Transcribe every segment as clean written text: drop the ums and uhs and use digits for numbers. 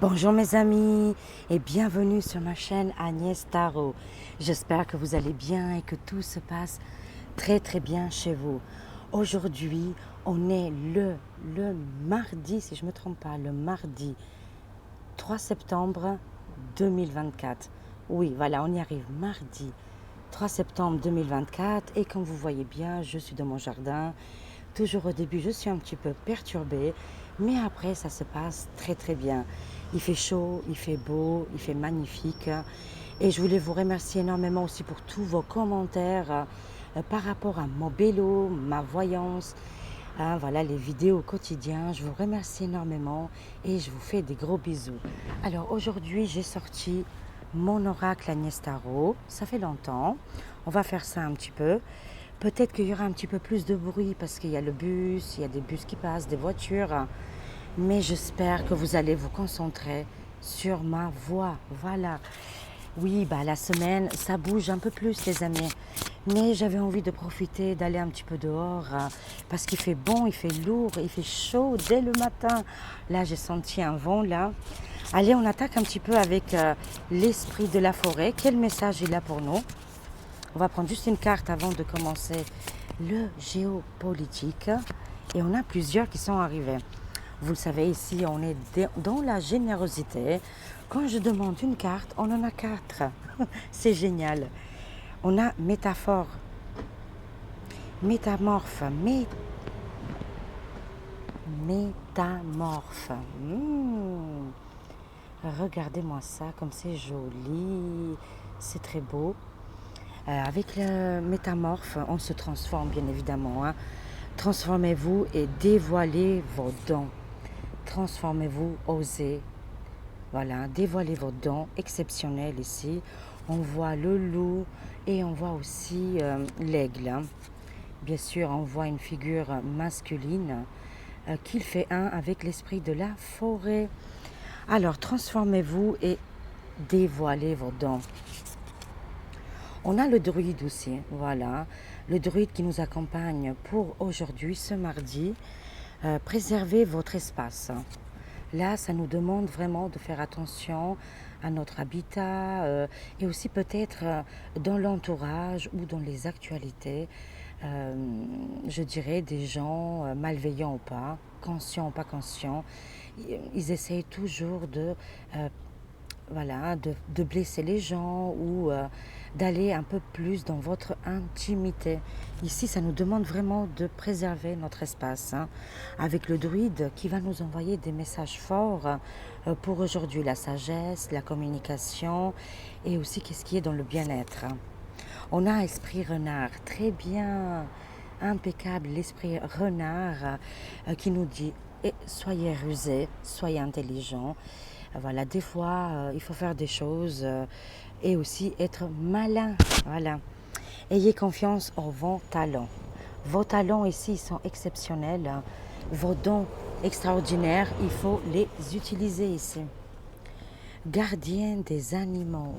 Bonjour mes amis et bienvenue sur ma chaîne Agnès Tarot. J'espère que vous allez bien et que tout se passe très bien chez vous. Aujourd'hui, on est le mardi, si je ne me trompe pas, le mardi 3 septembre 2024. Oui, voilà, on y arrive, mardi 3 septembre 2024 et comme vous voyez bien, je suis dans mon jardin. Toujours au début, je suis un petit peu perturbée, mais après, ça se passe très bien. Il fait chaud, il fait beau, il fait magnifique. Et je voulais vous remercier énormément aussi pour tous vos commentaires par rapport à mon vélo, ma voyance, voilà, les vidéos au quotidien. Je vous remercie énormément et je vous fais des gros bisous. Alors aujourd'hui, j'ai sorti mon oracle Agnès Tarot. Ça fait longtemps. On va faire ça un petit peu. Peut-être qu'il y aura un petit peu plus de bruit parce qu'il y a le bus, il y a des bus qui passent, des voitures. Mais j'espère que vous allez vous concentrer sur ma voix. Voilà. Oui, la semaine, ça bouge un peu plus, les amis. Mais j'avais envie de profiter, d'aller un petit peu dehors parce qu'il fait bon, il fait lourd, il fait chaud dès le matin. Là, j'ai senti un vent, là. Allez, on attaque un petit peu avec l'esprit de la forêt. Quel message il a pour nous? On va prendre juste une carte avant de commencer le géopolitique. Et on a plusieurs qui sont arrivés. Vous le savez, ici, on est dans la générosité. Quand je demande une carte, on en a 4. C'est génial. On a métaphore, métamorphe, métamorphe. Regardez-moi ça, comme c'est joli. C'est très beau. Avec le métamorphe, on se transforme bien évidemment. Transformez-vous et dévoilez vos dons. Transformez-vous, osez. Voilà, dévoilez vos dons exceptionnels ici. On voit le loup et on voit aussi l'aigle. Bien sûr, on voit une figure masculine qui fait un avec l'esprit de la forêt. Alors, transformez-vous et dévoilez vos dons. On a le druide aussi, voilà, le druide qui nous accompagne pour aujourd'hui, ce mardi. Préservez votre espace. Là, ça nous demande vraiment de faire attention à notre habitat et aussi peut-être dans l'entourage ou dans les actualités, je dirais des gens malveillants ou pas, conscients ou pas conscients. Ils essayent toujours de blesser les gens ou d'aller un peu plus dans votre intimité. Ici, ça nous demande vraiment de préserver notre espace avec le druide qui va nous envoyer des messages forts pour aujourd'hui, la sagesse, la communication et aussi qu'est-ce qui est dans le bien-être. On a un esprit renard, très bien, impeccable, l'esprit renard qui nous dit soyez rusés, soyez intelligents. Voilà, des fois, il faut faire des choses et aussi être malin. Voilà. Ayez confiance en vos talents. Vos talents ici sont exceptionnels. Vos dons extraordinaires, il faut les utiliser ici. Gardien des animaux.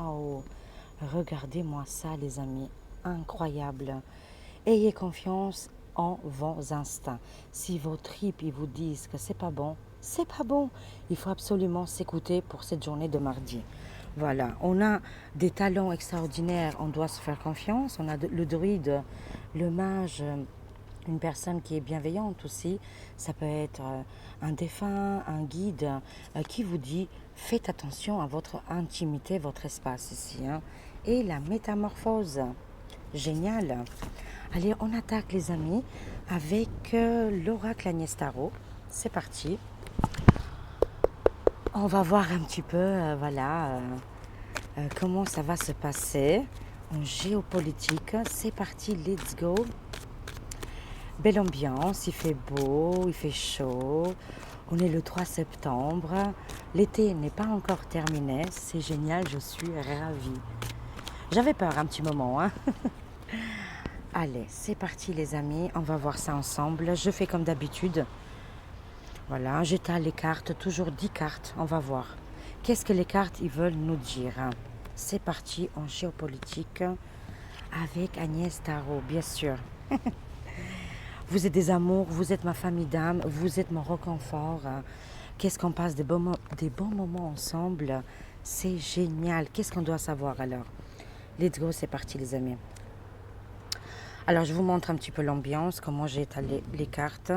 Waouh! Regardez-moi ça, les amis. Incroyable. Ayez confiance en vos instincts. Si vos tripes ils vous disent que c'est pas bon, c'est pas bon. Il faut absolument s'écouter pour cette journée de mardi. Voilà, on a des talents extraordinaires, on doit se faire confiance. On a le druide, le mage, une personne qui est bienveillante aussi. Ça peut être un défunt, un guide qui vous dit faites attention à votre intimité, votre espace ici. Et la métamorphose, génial. Allez, on attaque les amis avec l'oracle Agnès Tarot. C'est parti. On va voir un petit peu, comment ça va se passer en géopolitique. C'est parti, let's go. Belle ambiance, il fait beau, il fait chaud. On est le 3 septembre. L'été n'est pas encore terminé. C'est génial, je suis ravie. J'avais peur un petit moment. Allez, c'est parti les amis. On va voir ça ensemble. Je fais comme d'habitude. Voilà, j'étale les cartes, toujours 10 cartes. On va voir. Qu'est-ce que les cartes ils veulent nous dire? C'est parti en géopolitique avec Agnès Tarot, bien sûr. Vous êtes des amours, vous êtes ma famille d'âme, vous êtes mon réconfort. Qu'est-ce qu'on passe des bons moments ensemble. C'est génial. Qu'est-ce qu'on doit savoir alors? Let's go, c'est parti les amis. Alors je vous montre un petit peu l'ambiance, comment j'ai étalé les cartes.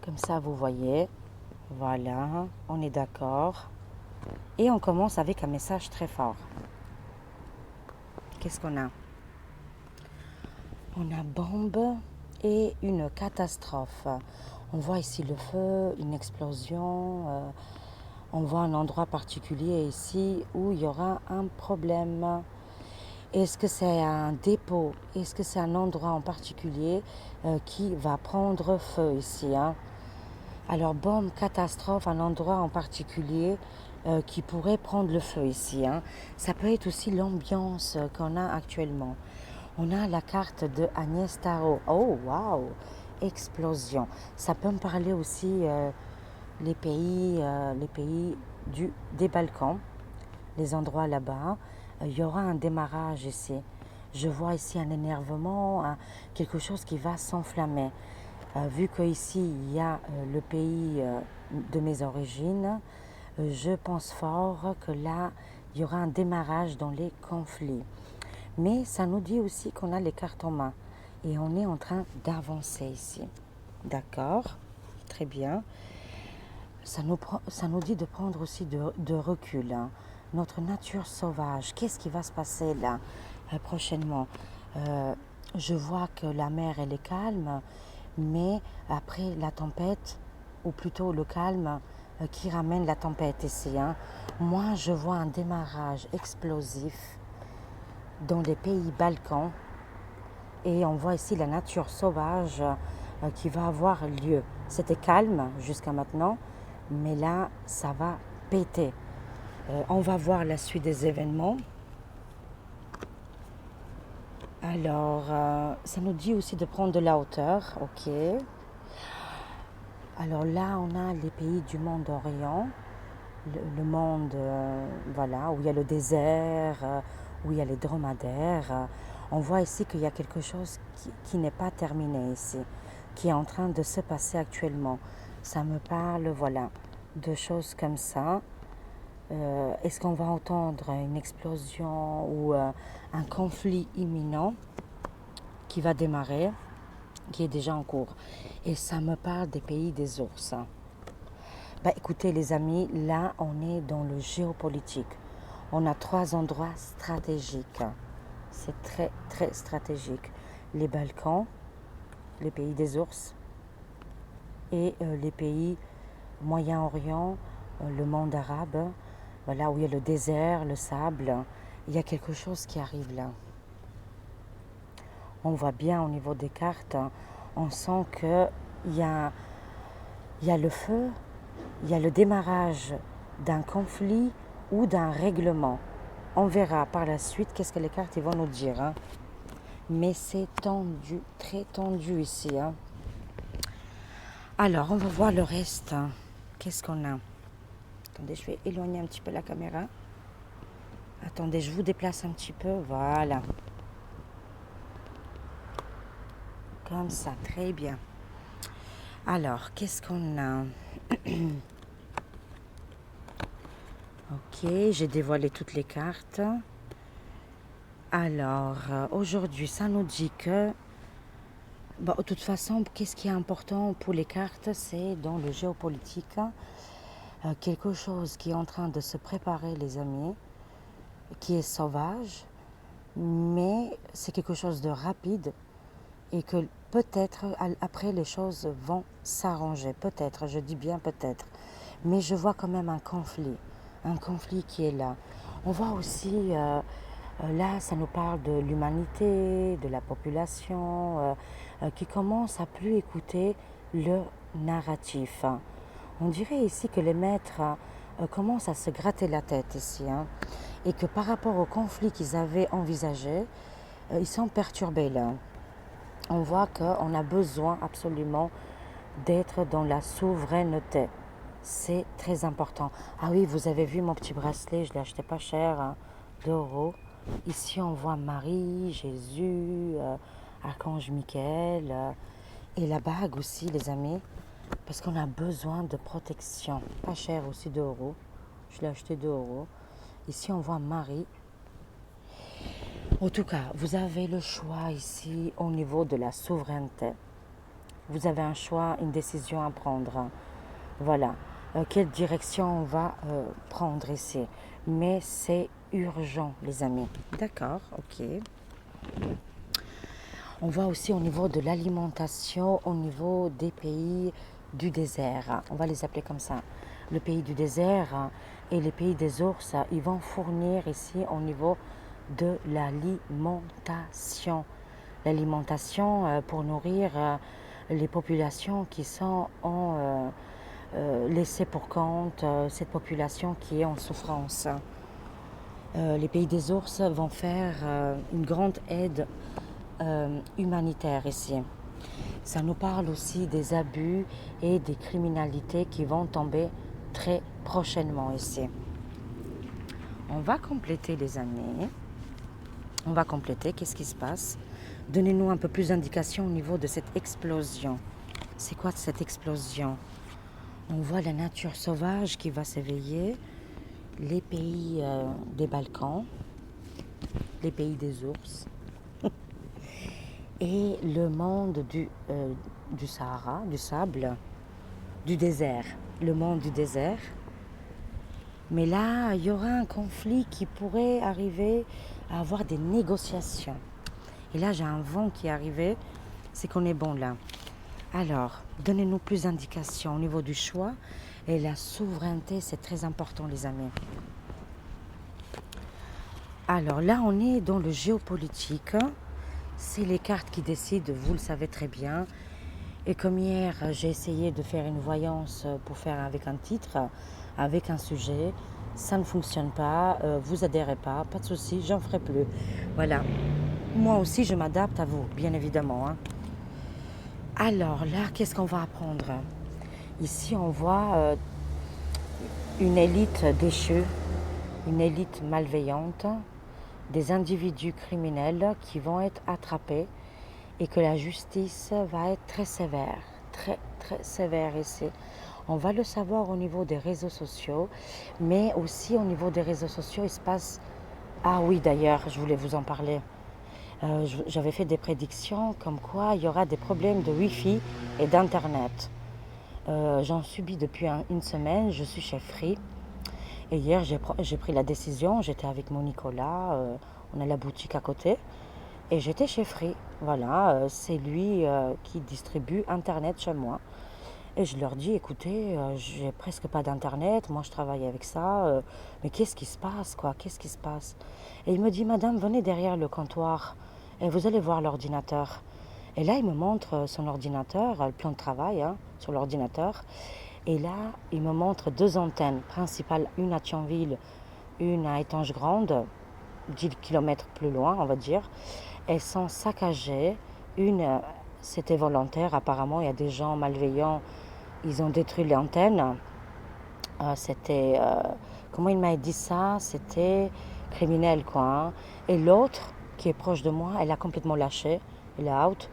Comme ça vous voyez. Voilà, on est d'accord. Et on commence avec un message très fort. Qu'est-ce qu'on a? On a bombe et une catastrophe. On voit ici le feu, une explosion. On voit un endroit particulier ici où il y aura un problème. Est-ce que c'est un dépôt? Est-ce que c'est un endroit en particulier qui va prendre feu ici, hein? Alors, bombe, catastrophe, un endroit en particulier qui pourrait prendre le feu ici, hein. Ça peut être aussi l'ambiance qu'on a actuellement. On a la carte de Agnès Tarot. Oh, waouh! Explosion. Ça peut me parler aussi les pays des Balkans, les endroits là-bas. Il y aura un démarrage ici. Je vois ici un énervement, quelque chose qui va s'enflammer. Vu qu'ici, il y a le pays de mes origines, je pense fort que là, il y aura un démarrage dans les conflits. Mais ça nous dit aussi qu'on a les cartes en main et on est en train d'avancer ici. D'accord? Très bien. Ça nous dit de prendre aussi de recul, hein. Notre nature sauvage, qu'est-ce qui va se passer là prochainement? Je vois que la mer, elle est calme, mais après la tempête, ou plutôt le calme qui ramène la tempête ici, hein. Moi, je vois un démarrage explosif dans les pays Balkans et on voit ici la nature sauvage qui va avoir lieu. C'était calme jusqu'à maintenant, mais là, ça va péter. On va voir la suite des événements. Alors, ça nous dit aussi de prendre de la hauteur, ok. Alors là, on a les pays du monde orient, le monde, voilà, où il y a le désert, où il y a les dromadaires. On voit ici qu'il y a quelque chose qui n'est pas terminé ici, qui est en train de se passer actuellement. Ça me parle, voilà, de choses comme ça. Est-ce qu'on va entendre une explosion ou un conflit imminent qui va démarrer, qui est déjà en cours? Et ça me parle des pays des ours. Bah, écoutez les amis, là on est dans le géopolitique. On a 3 endroits stratégiques. C'est très très stratégique. Les Balkans, les pays des ours et les pays Moyen-Orient, le monde arabe, voilà où il y a le désert, le sable. Il y a quelque chose qui arrive là. On voit bien au niveau des cartes, on sent qu'il y a le feu, il y a le démarrage d'un conflit ou d'un règlement. On verra par la suite qu'est-ce que les cartes vont nous dire, hein. Mais c'est tendu, très tendu ici, hein. Alors, on va voir le reste, hein. Qu'est-ce qu'on a? Attendez, je vais éloigner un petit peu la caméra. Attendez, je vous déplace un petit peu. Voilà. Comme ça, très bien. Alors, qu'est-ce qu'on a? Ok, j'ai dévoilé toutes les cartes. Alors, aujourd'hui, ça nous dit que... Bon, de toute façon, qu'est-ce qui est important pour les cartes? C'est dans le géopolitique, quelque chose qui est en train de se préparer, les amis, qui est sauvage, mais c'est quelque chose de rapide et que peut-être après les choses vont s'arranger. Peut-être, je dis bien peut-être. Mais je vois quand même un conflit qui est là. On voit aussi, là, ça nous parle de l'humanité, de la population, qui commence à plus écouter le narratif. On dirait ici que les maîtres commencent à se gratter la tête ici, hein, et que par rapport au conflit qu'ils avaient envisagé, ils sont perturbés là. On voit qu'on a besoin absolument d'être dans la souveraineté. C'est très important. Ah oui, vous avez vu mon petit bracelet, je ne l'ai acheté pas cher, hein, d'euros. Ici, on voit Marie, Jésus, Archange Michael, et la bague aussi, les amis. parce qu'on a besoin de protection. Pas cher aussi, 2 euros. Je l'ai acheté 2 euros. Ici, on voit Marie. En tout cas, vous avez le choix ici au niveau de la souveraineté. Vous avez un choix, une décision à prendre. Voilà. Quelle direction on va prendre ici. Mais c'est urgent, les amis. D'accord, ok. On voit aussi au niveau de l'alimentation, au niveau des pays du désert. On va les appeler comme ça. Le pays du désert et les pays des ours, ils vont fournir ici au niveau de l'alimentation. L'alimentation pour nourrir les populations qui sont laissées pour compte, cette population qui est en souffrance. Les pays des ours vont faire une grande aide humanitaire ici. Ça nous parle aussi des abus et des criminalités qui vont tomber très prochainement ici. On va compléter, les amis. On va compléter. Qu'est-ce qui se passe? Donnez-nous un peu plus d'indications au niveau de cette explosion. C'est quoi cette explosion? On voit la nature sauvage qui va s'éveiller, les pays des Balkans, les pays des ours, et le monde du Sahara, du sable, du désert, le monde du désert. Mais là, il y aura un conflit qui pourrait arriver à avoir des négociations. Et là, j'ai un vent qui est arrivé, c'est qu'on est bon là. Alors, donnez-nous plus d'indications au niveau du choix. Et la souveraineté, c'est très important, les amis. Alors là, on est dans le géopolitique. C'est les cartes qui décident, vous le savez très bien. Et comme hier, j'ai essayé de faire une voyance pour faire avec un titre, avec un sujet. Ça ne fonctionne pas, vous adhérez pas de souci, j'en ferai plus. Voilà. Moi aussi, je m'adapte à vous, bien évidemment. Alors là, qu'est-ce qu'on va apprendre? Ici, on voit une élite déchue, une élite malveillante, des individus criminels qui vont être attrapés et que la justice va être très sévère, très très sévère ici. On va le savoir au niveau des réseaux sociaux, mais aussi au niveau des réseaux sociaux, il se passe... Ah oui, d'ailleurs, je voulais vous en parler. J'avais fait des prédictions comme quoi il y aura des problèmes de Wi-Fi et d'Internet. J'en subis depuis une semaine, je suis chez Free. Et hier, j'ai pris la décision, j'étais avec mon Nicolas, on a la boutique à côté. Et j'étais chez Free, voilà, c'est lui qui distribue Internet chez moi. Et je leur dis, écoutez, j'ai presque pas d'Internet, moi je travaille avec ça, mais qu'est-ce qui se passe, quoi, qu'est-ce qui se passe? Et il me dit, madame, venez derrière le comptoir et vous allez voir l'ordinateur. Et là, il me montre son ordinateur, le plan de travail sur l'ordinateur. Et là, il me montre 2 antennes principales, une à Thionville, une à Étanges-Grande, 10 km plus loin, on va dire. Elles sont saccagées. Une, c'était volontaire, apparemment, il y a des gens malveillants, ils ont détruit l'antenne. C'était, comment il m'a dit ça? C'était criminel, quoi. Et l'autre, qui est proche de moi, elle a complètement lâché, elle est out.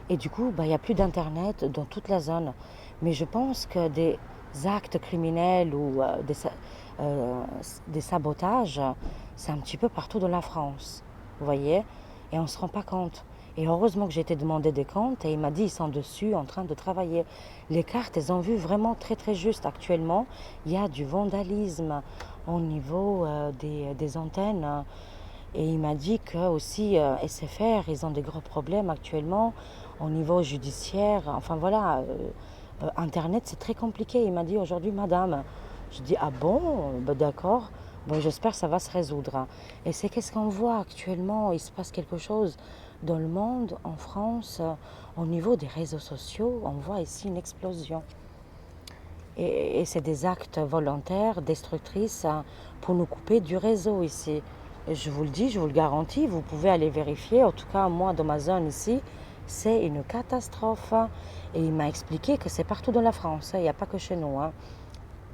Et du coup, il n'y a plus d'internet dans toute la zone. Mais je pense que des actes criminels ou des sabotages, c'est un petit peu partout dans la France, vous voyez? Et on ne se rend pas compte. Et heureusement que j'ai été demander des comptes et il m'a dit ils sont dessus en train de travailler. Les cartes, elles ont vu vraiment très très juste. Actuellement, il y a du vandalisme au niveau des antennes. Et il m'a dit que aussi SFR, ils ont des gros problèmes actuellement au niveau judiciaire. Enfin voilà, Internet c'est très compliqué. Il m'a dit aujourd'hui, madame. Je dis ah bon, d'accord. Bon, j'espère que ça va se résoudre. Et c'est qu'est-ce qu'on voit actuellement? Il se passe quelque chose dans le monde, en France, au niveau des réseaux sociaux. On voit ici une explosion. Et c'est des actes volontaires, destructrices, pour nous couper du réseau ici. Et je vous le dis, je vous le garantis, vous pouvez aller vérifier. En tout cas, moi, dans ma zone ici, c'est une catastrophe. Et il m'a expliqué que c'est partout dans la France. Il n'y a pas que chez nous.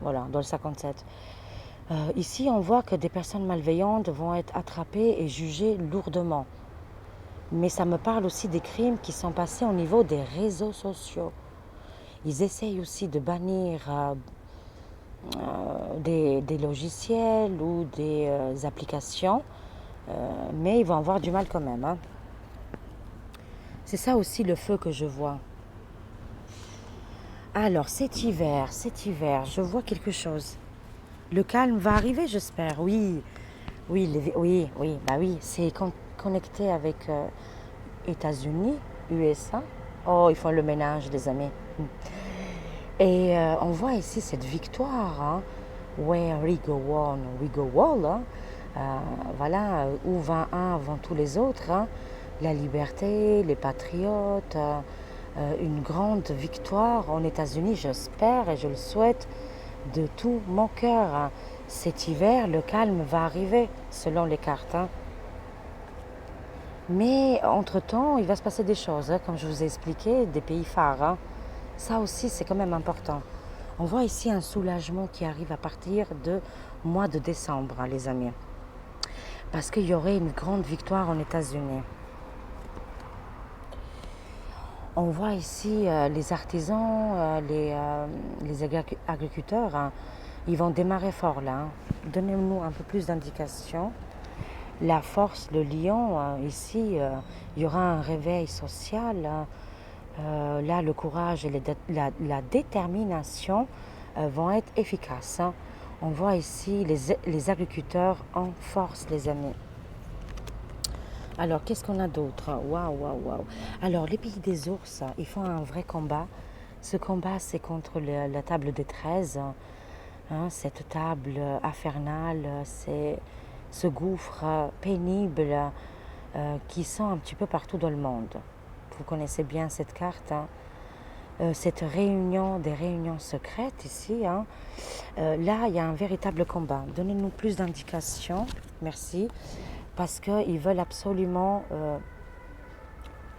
Voilà, dans le 57. Ici, on voit que des personnes malveillantes vont être attrapées et jugées lourdement. Mais ça me parle aussi des crimes qui sont passés au niveau des réseaux sociaux. Ils essayent aussi de bannir des logiciels ou des applications, mais ils vont avoir du mal quand même, hein. C'est ça aussi le feu que je vois. Alors cet hiver, je vois quelque chose. Le calme va arriver, j'espère. Oui, oui, oui, bah oui, c'est connecté avec États-Unis, USA. Oh, ils font le ménage, les amis. Et on voit ici cette victoire, hein. Where we go on, we go all, hein. Voilà, où va un avant tous les autres, hein. La liberté, les patriotes, une grande victoire en États-Unis, j'espère et je le souhaite de tout mon cœur, hein. Cet hiver, le calme va arriver, selon les cartes, hein. Mais entre-temps, il va se passer des choses, hein, comme je vous ai expliqué, des pays phares, hein. Ça aussi, c'est quand même important. On voit ici un soulagement qui arrive à partir de mois de décembre, hein, les amis. Parce qu'il y aurait une grande victoire aux États-Unis. On voit ici les artisans, les agriculteurs, hein, ils vont démarrer fort là, hein. Donnez-nous un peu plus d'indications. La force, le lion, ici, il y aura un réveil social, hein. Là, le courage et la détermination vont être efficaces, hein. On voit ici les agriculteurs en force, les amis. Alors, qu'est-ce qu'on a d'autre? Waouh, waouh, waouh. Alors, les pays des ours, ils font un vrai combat. Ce combat, c'est contre la table des 13, hein, cette table infernale, c'est ce gouffre pénible qui sent un petit peu partout dans le monde. Vous connaissez bien cette carte, hein. Cette réunion, des réunions secrètes ici, hein. Là, il y a un véritable combat. Donnez-nous plus d'indications, merci, parce qu'ils veulent absolument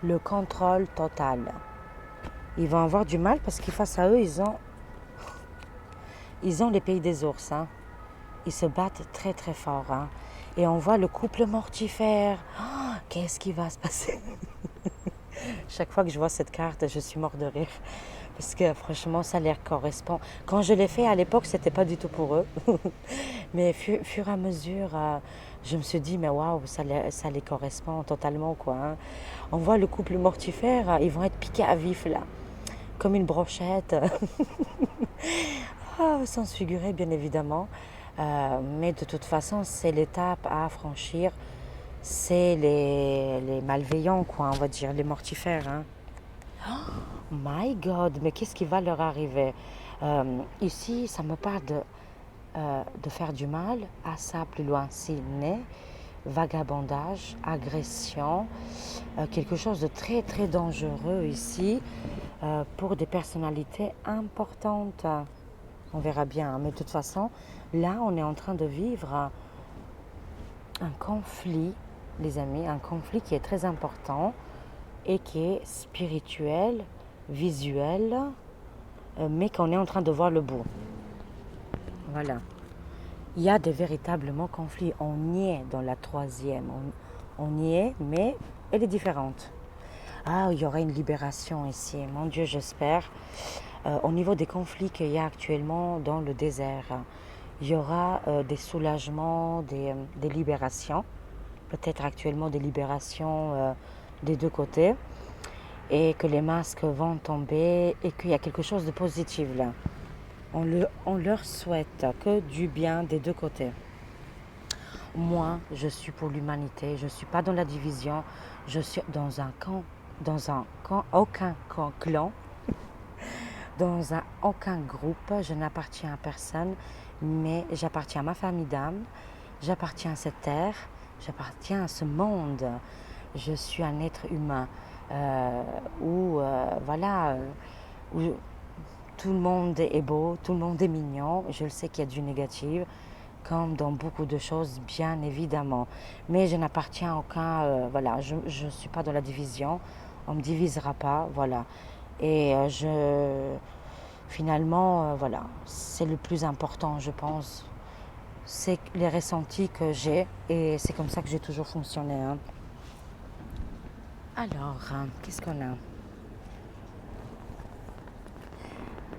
le contrôle total. Ils vont avoir du mal parce qu'ils face à eux, ils ont les pays des ours, hein. Ils se battent très très fort, hein. Et on voit le couple mortifère. Oh, qu'est-ce qui va se passer? Chaque fois que je vois cette carte, je suis mort de rire. Parce que franchement, ça leur correspond. Quand je l'ai fait à l'époque, c'était pas du tout pour eux. Mais fur et à mesure, je me suis dit, mais waouh, ça les correspond totalement, quoi, hein. On voit le couple mortifère, ils vont être piqués à vif là, comme une brochette. Sans se figurer, bien évidemment. Mais de toute façon, c'est l'étape à franchir. C'est les malveillants, quoi, on va dire, les mortifères, hein. My God, mais qu'est-ce qui va leur arriver? Ici, ça me parle de faire du mal. À ça, plus loin, ciné, vagabondage, agression, quelque chose de très très dangereux ici pour des personnalités importantes. On verra bien, hein. Mais de toute façon, là, on est en train de vivre un conflit, les amis, un conflit qui est très important et qui est spirituel, visuel, mais qu'on est en train de voir le bout. Voilà. Il y a des véritablement conflits. On y est dans la troisième. On y est, mais elle est différente. Ah, il y aura une libération ici. Mon Dieu, j'espère. Au niveau des conflits qu'il y a actuellement dans le désert, il y aura des soulagements, des libérations. Peut-être actuellement des libérations des deux côtés. Et que les masques vont tomber et qu'il y a quelque chose de positif là. On leur souhaite que du bien des deux côtés. Moi, je suis pour l'humanité. Je ne suis pas dans la division. Je suis dans un camp, aucun clan, aucun groupe. Je n'appartiens à personne, mais j'appartiens à ma famille d'âme. J'appartiens à cette terre. J'appartiens à ce monde. Je suis un être humain où, voilà, où tout le monde est beau, tout le monde est mignon. Je le sais qu'il y a du négatif, comme dans beaucoup de choses, bien évidemment. Mais je n'appartiens à aucun... voilà, je ne suis pas dans la division. On ne me divisera pas, voilà. Et finalement, voilà, c'est le plus important, je pense. C'est les ressentis que j'ai et c'est comme ça que j'ai toujours fonctionné, hein. Alors, qu'est-ce qu'on a?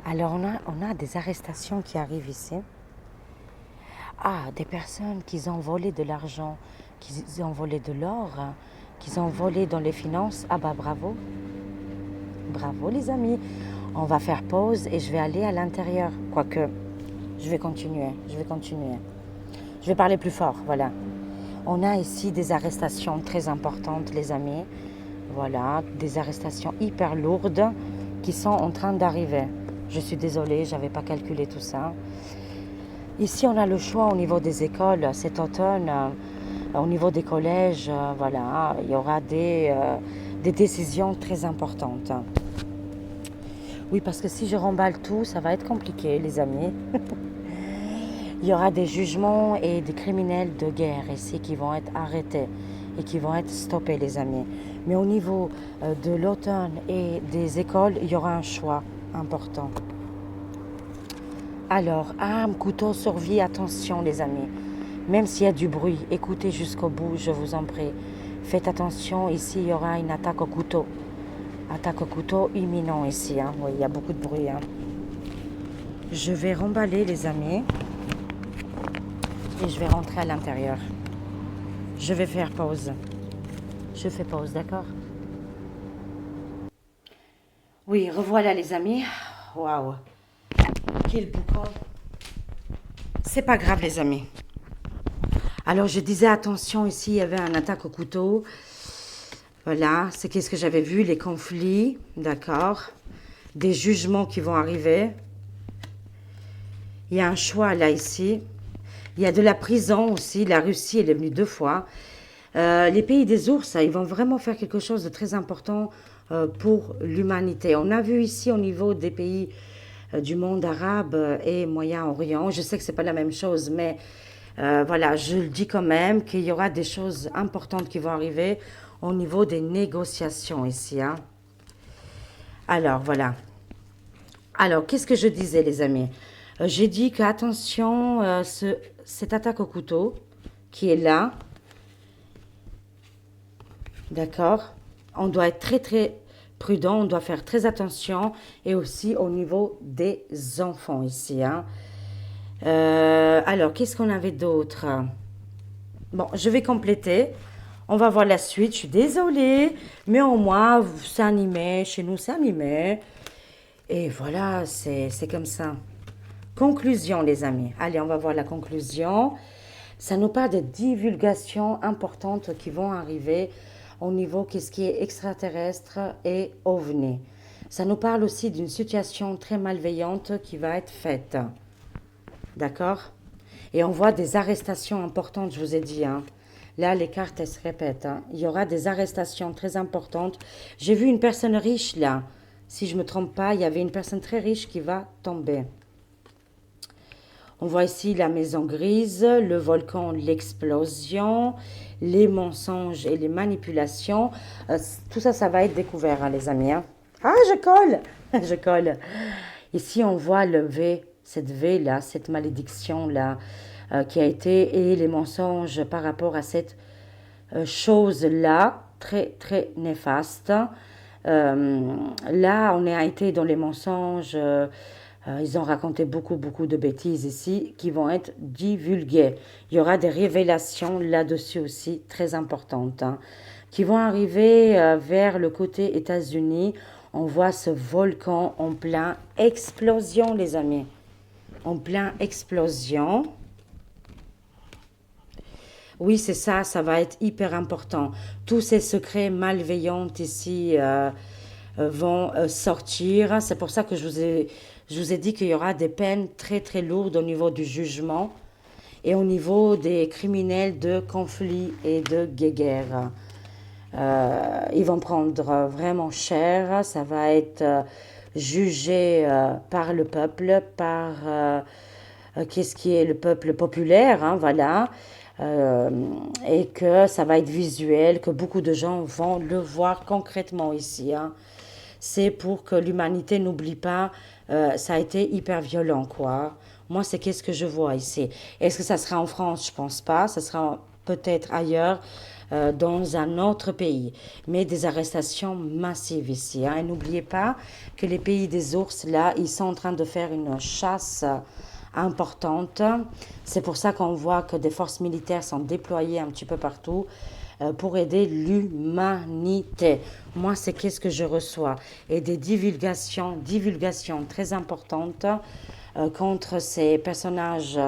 Alors, on a des arrestations qui arrivent ici. Ah, des personnes qui ont volé de l'argent, qui ont volé de l'or, qui ont volé dans les finances. Ah bah bravo, bravo les amis. On va faire pause et je vais aller à l'intérieur. Quoique, je vais continuer. Je vais parler plus fort, voilà. On a ici des arrestations très importantes, les amis. Voilà, des arrestations hyper lourdes qui sont en train d'arriver. Je suis désolée, je n'avais pas calculé tout ça. Ici, on a le choix au niveau des écoles cet automne, au niveau des collèges, voilà, il y aura des décisions très importantes. Oui, parce que si je remballe tout, ça va être compliqué, les amis. Il y aura des jugements et des criminels de guerre ici qui vont être arrêtés et qui vont être stoppés, les amis. Mais au niveau de l'automne et des écoles, il y aura un choix important. Alors, armes, couteau, survie, attention, les amis. Même s'il y a du bruit, écoutez jusqu'au bout, je vous en prie. Faites attention, ici, il y aura une attaque au couteau. Attaque au couteau imminent ici, hein. Oui, il y a beaucoup de bruit, hein. Je vais remballer, les amis. Et je vais rentrer à l'intérieur. Je vais faire pause. Je fais pause, d'accord? Oui, revoilà les amis. Waouh. Quel boucan. C'est pas grave les amis. Alors je disais attention, ici il y avait un attaque au couteau. Voilà, c'est qu'est-ce que j'avais vu, les conflits, d'accord? Des jugements qui vont arriver. Il y a un choix là ici. Il y a de la prison aussi. La Russie, elle est venue 2 fois. Les pays des ours, ils vont vraiment faire quelque chose de très important pour l'humanité. On a vu ici au niveau des pays du monde arabe et Moyen-Orient, je sais que ce n'est pas la même chose, mais voilà, je le dis quand même qu'il y aura des choses importantes qui vont arriver au niveau des négociations ici, hein. Alors, voilà. Alors, qu'est-ce que je disais, les amis? J'ai dit qu'attention, cette attaque au couteau qui est là, d'accord? On doit être très, très prudent, on doit faire très attention. Et aussi au niveau des enfants ici, hein. Alors, qu'est-ce qu'on avait d'autre? Bon, je vais compléter. On va voir la suite. Je suis désolée. Mais au moins, c'est animé. Chez nous, c'est animé. Et voilà, c'est comme ça. Conclusion, les amis. Allez, on va voir la conclusion. Ça nous parle de divulgations importantes qui vont arriver au niveau qu'est-ce qui est extraterrestre et ovni. Ça nous parle aussi d'une situation très malveillante qui va être faite. D'accord? Et on voit des arrestations importantes, je vous ai dit, hein. Là, les cartes, elles se répètent, hein. Il y aura des arrestations très importantes. J'ai vu une personne riche là. Si je ne me trompe pas, il y avait une personne très riche qui va tomber. On voit ici la maison grise, le volcan, l'explosion, les mensonges et les manipulations. Tout ça, ça va être découvert, hein, les amis, hein. Ah, je colle! Je colle. Ici, on voit le V, cette V-là, cette malédiction-là, qui a été, et les mensonges par rapport à cette chose-là, très, très néfaste. Là, on a été dans les mensonges. Ils ont raconté beaucoup, beaucoup de bêtises ici qui vont être divulguées. Il y aura des révélations là-dessus aussi, très importantes, hein, qui vont arriver vers le côté États-Unis. On voit ce volcan en plein explosion, les amis. En plein explosion. Oui, c'est ça, ça va être hyper important. Tous ces secrets malveillants ici vont sortir. C'est pour ça que je vous ai dit qu'il y aura des peines très très lourdes au niveau du jugement et au niveau des criminels de conflits et de guerre. Ils vont prendre vraiment cher. Ça va être jugé par le peuple, par qu'est-ce qui est le peuple populaire, hein, voilà. Et que ça va être visuel, que beaucoup de gens vont le voir concrètement ici, hein. C'est pour que l'humanité n'oublie pas, ça a été hyper violent, quoi. Moi, c'est qu'est-ce que je vois ici. Est-ce que ça sera en France? Je pense pas. Ça sera peut-être ailleurs. dans un autre pays. Mais des arrestations massives ici, hein. Et n'oubliez pas que les pays des ours, là, ils sont en train de faire une chasse importante. C'est pour ça qu'on voit que des forces militaires sont déployées un petit peu partout pour aider l'humanité. Moi, c'est qu'est-ce que je reçois. Et des divulgations très importantes contre ces personnages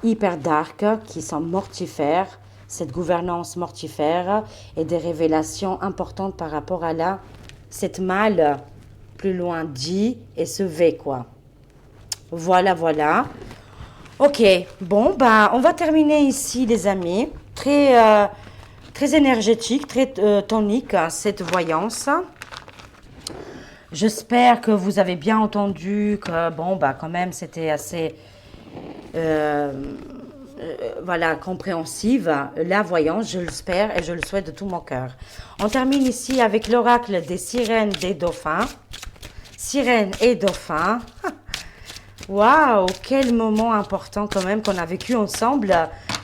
hyper dark qui sont mortifères, cette gouvernance mortifère et des révélations importantes par rapport à cette mal plus loin dit et ce V quoi. Voilà, voilà. Ok, bon, bah, on va terminer ici, les amis. Très énergétique, très tonique, cette voyance. J'espère que vous avez bien entendu que, bon, bah, quand même, c'était assez, voilà, compréhensive, la voyance, je l'espère et je le souhaite de tout mon cœur. On termine ici avec l'oracle des sirènes des dauphins. Sirènes et dauphins. Waouh, quel moment important quand même qu'on a vécu ensemble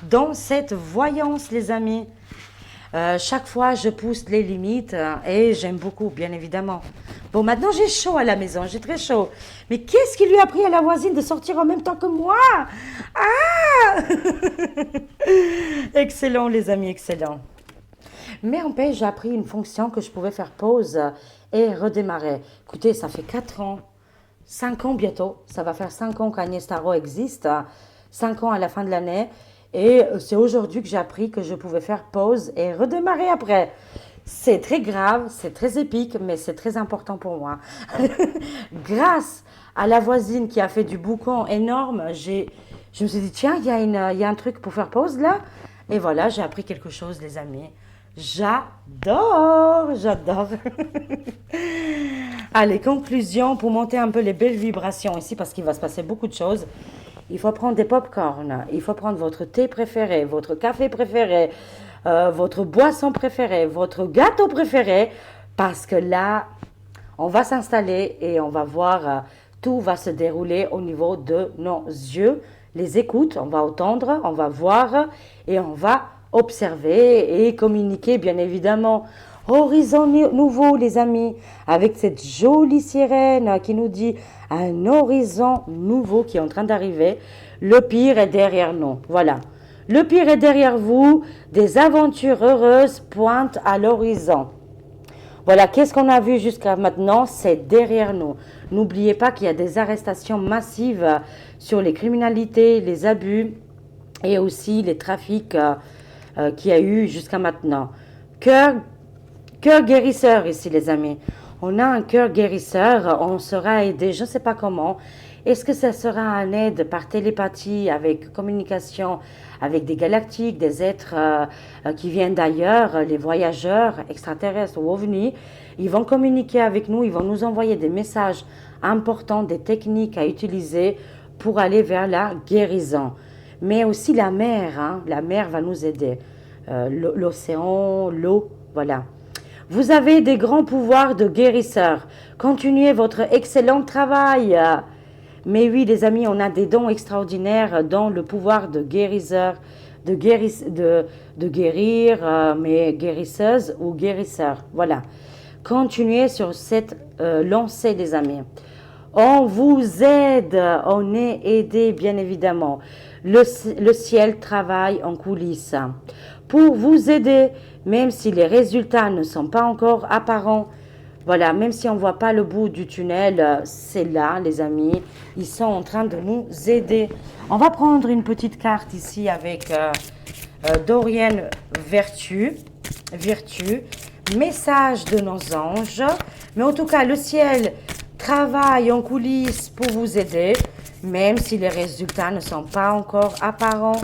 dans cette voyance, les amis. Chaque fois, je pousse les limites et j'aime beaucoup, bien évidemment. Bon, maintenant, j'ai chaud à la maison, j'ai très chaud. Mais qu'est-ce qui lui a pris à la voisine de sortir en même temps que moi? Ah! Excellent, les amis, excellent. Mais en paix, j'ai appris une fonction que je pouvais faire pause et redémarrer. Écoutez, ça fait 4 ans. 5 ans bientôt, ça va faire 5 ans qu'Agnès Tarot existe, 5 ans à la fin de l'année, et c'est aujourd'hui que j'ai appris que je pouvais faire pause et redémarrer après. C'est très grave, c'est très épique, mais c'est très important pour moi. Grâce à la voisine qui a fait du boucan énorme, je me suis dit, tiens, il y a un truc pour faire pause là, et voilà, j'ai appris quelque chose, les amis. J'adore, j'adore. Allez, conclusion pour monter un peu les belles vibrations ici parce qu'il va se passer beaucoup de choses. Il faut prendre des pop-corn, il faut prendre votre thé préféré, votre café préféré, votre boisson préférée, votre gâteau préféré parce que là, on va s'installer et on va voir, tout va se dérouler au niveau de nos yeux, les écoutes, on va entendre, on va voir et on va observer et communiquer bien évidemment. Horizon nouveau, les amis, avec cette jolie sirène qui nous dit un horizon nouveau qui est en train d'arriver. Le pire est derrière nous. Voilà. Le pire est derrière vous. Des aventures heureuses pointent à l'horizon. Voilà, qu'est-ce qu'on a vu jusqu'à maintenant? C'est derrière nous. N'oubliez pas qu'il y a des arrestations massives sur les criminalités, les abus et aussi les trafics qu'il y a eu jusqu'à maintenant. Cœur guérisseur ici, les amis. On a un cœur guérisseur, on sera aidé, je ne sais pas comment. Est-ce que ça sera un aide par télépathie, avec communication, avec des galactiques, des êtres qui viennent d'ailleurs, les voyageurs extraterrestres ou ovnis? Ils vont communiquer avec nous, ils vont nous envoyer des messages importants, des techniques à utiliser pour aller vers la guérison. Mais aussi la mer, hein, la mer va nous aider. L'océan, l'eau, voilà. Vous avez des grands pouvoirs de guérisseur. Continuez votre excellent travail. Mais oui, les amis, on a des dons extraordinaires dans le pouvoir de guérisseur, de guérir, mais guérisseuse ou guérisseur. Voilà. Continuez sur cette lancée, les amis. On vous aide, on est aidé, bien évidemment. Le ciel travaille en coulisses pour vous aider, même si les résultats ne sont pas encore apparents. Voilà, même si on ne voit pas le bout du tunnel, c'est là, les amis. Ils sont en train de nous aider. On va prendre une petite carte ici avec Dorian Virtue, message de nos anges. Mais en tout cas, le ciel travaille en coulisses pour vous aider, même si les résultats ne sont pas encore apparents.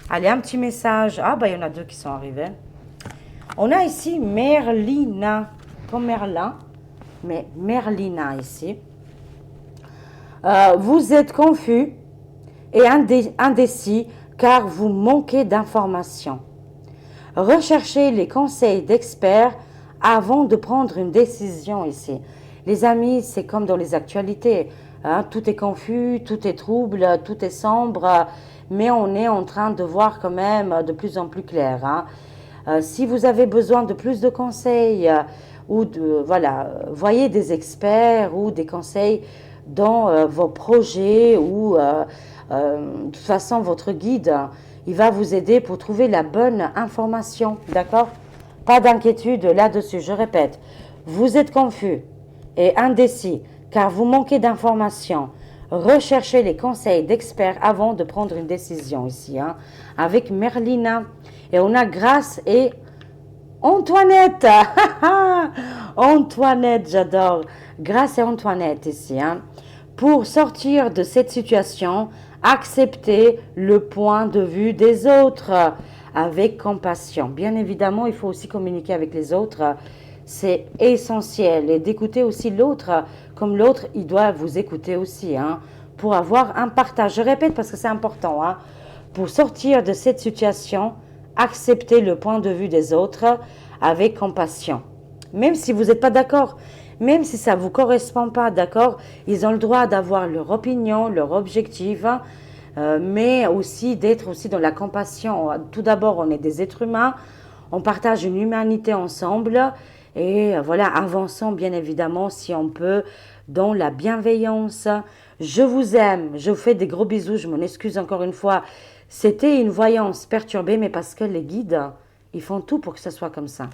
Allez, un petit message. Ah, bah, il y en a 2 qui sont arrivés. On a ici Merlina, comme Merlin, mais Merlina ici. Vous êtes confus et indécis car vous manquez d'informations. Recherchez les conseils d'experts avant de prendre une décision ici. Les amis, c'est comme dans les actualités. Hein, tout est confus, tout est trouble, tout est sombre, mais on est en train de voir quand même de plus en plus clair. Hein. Si vous avez besoin de plus de conseils ou voilà, voyez des experts ou des conseils dans vos projets ou de toute façon votre guide, il va vous aider pour trouver la bonne information, d'accord? Pas d'inquiétude là-dessus, je répète, vous êtes confus et indécis car vous manquez d'informations. Recherchez les conseils d'experts avant de prendre une décision ici, hein, avec Merlina. Et on a Grâce et Antoinette. Antoinette, j'adore. Grâce et Antoinette ici, hein. Pour sortir de cette situation, acceptez le point de vue des autres avec compassion. Bien évidemment, il faut aussi communiquer avec les autres. C'est essentiel. Et d'écouter aussi l'autre, comme l'autre, il doit vous écouter aussi, hein, pour avoir un partage. Je répète parce que c'est important, hein. Pour sortir de cette situation, acceptez le point de vue des autres avec compassion. Même si vous n'êtes pas d'accord, même si ça ne vous correspond pas, d'accord, ils ont le droit d'avoir leur opinion, leur objectif, hein, mais aussi d'être aussi dans la compassion. Tout d'abord, on est des êtres humains, on partage une humanité ensemble et voilà, avançons bien évidemment si on peut dans la bienveillance. Je vous aime, je vous fais des gros bisous, je m'en excuse encore une fois. C'était une voyance perturbée, mais parce que les guides, ils font tout pour que ce soit comme ça.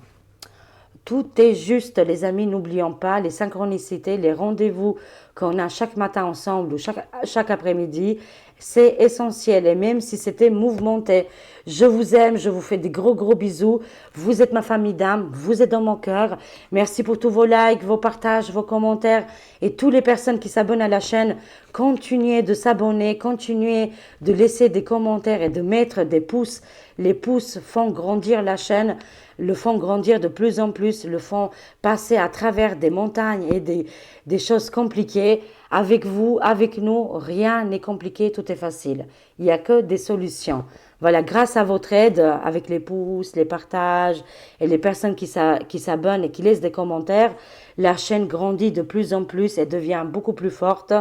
Tout est juste, les amis, n'oublions pas les synchronicités, les rendez-vous qu'on a chaque matin ensemble ou chaque après-midi. C'est essentiel et même si c'était mouvementé, je vous aime, je vous fais des gros gros bisous. Vous êtes ma famille d'âme, vous êtes dans mon cœur. Merci pour tous vos likes, vos partages, vos commentaires et toutes les personnes qui s'abonnent à la chaîne. Continuez de s'abonner, continuez de laisser des commentaires et de mettre des pouces. Les pouces font grandir la chaîne, le font grandir de plus en plus, le font passer à travers des montagnes et des choses compliquées. Avec vous, avec nous, rien n'est compliqué, tout est facile. Il n'y a que des solutions. Voilà, grâce à votre aide, avec les pouces, les partages et les personnes qui s'abonnent et qui laissent des commentaires, la chaîne grandit de plus en plus et devient beaucoup plus forte.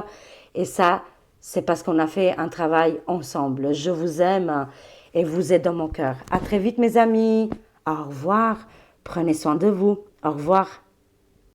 Et ça, c'est parce qu'on a fait un travail ensemble. Je vous aime et vous êtes dans mon cœur. À très vite mes amis. Au revoir. Prenez soin de vous. Au revoir.